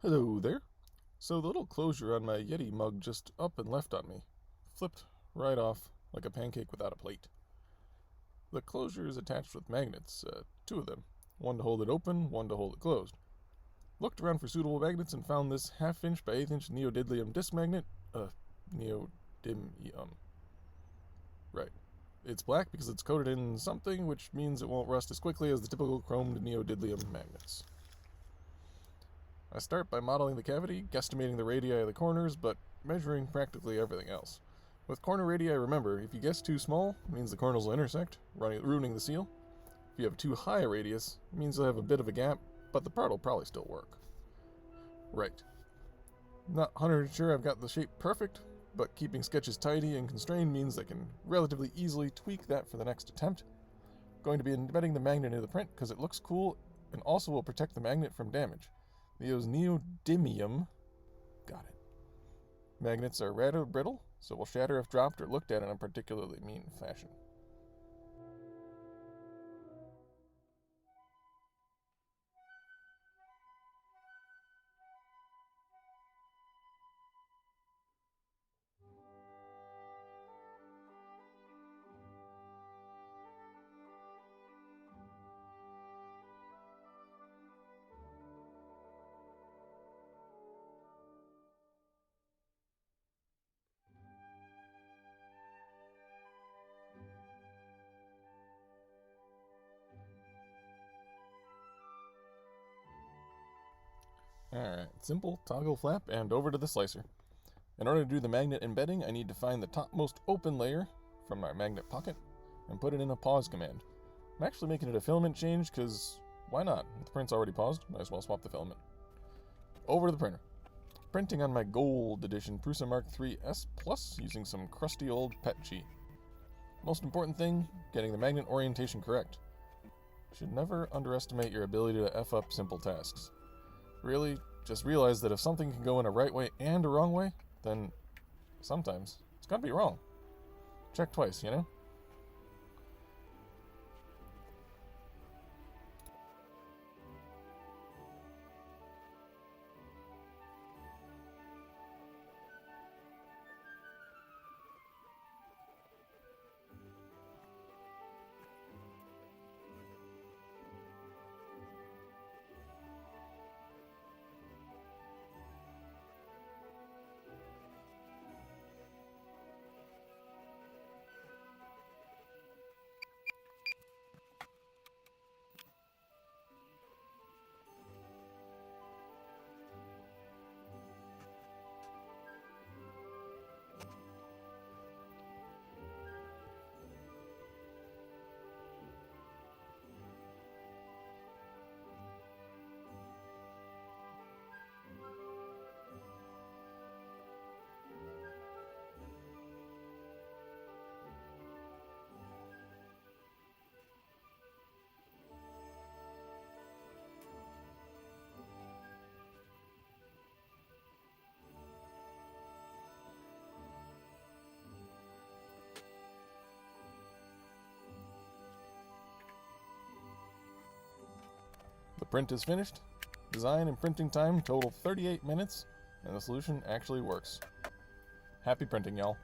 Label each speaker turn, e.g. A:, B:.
A: Hello there. So the little closure on my Yeti mug just up and left on me. Flipped right off like a pancake without a plate. The closure is attached with magnets, two of them. One to hold it open, one to hold it closed. Looked around for suitable magnets and found this half-inch by eighth-inch neodymium disc magnet. Neodymium. Right. It's black because it's coated in something, which means it won't rust as quickly as the typical chromed neodymium magnets. I start by modeling the cavity, guesstimating the radii of the corners, but measuring practically everything else. With corner radii, remember, if you guess too small, it means the corners will intersect, ruining the seal. If you have too high a radius, it means you'll have a bit of a gap, but the part will probably still work. Right. Not 100% sure I've got the shape perfect, but keeping sketches tidy and constrained means I can relatively easily tweak that for the next attempt. Going to be embedding the magnet into the print because it looks cool and also will protect the magnet from damage. Those neodymium, got it. Magnets are rather brittle, so will shatter if dropped or looked at in a particularly mean fashion. Alright, simple toggle flap and over to the slicer. In order to do the magnet embedding, I need to find the topmost open layer from my magnet pocket and put it in a pause command. I'm actually making it a filament change because why not? If the print's already paused, might as well swap the filament. Over to the printer. Printing on my gold edition Prusa Mark III S Plus using some crusty old pet sheet. Most important thing, getting the magnet orientation correct. Should never underestimate your ability to F up simple tasks. Really, just realize that if something can go in a right way and a wrong way, then sometimes it's gonna be wrong. Check twice, you know? The print is finished. Design and printing time total 38 minutes, and the solution actually works. Happy printing, y'all.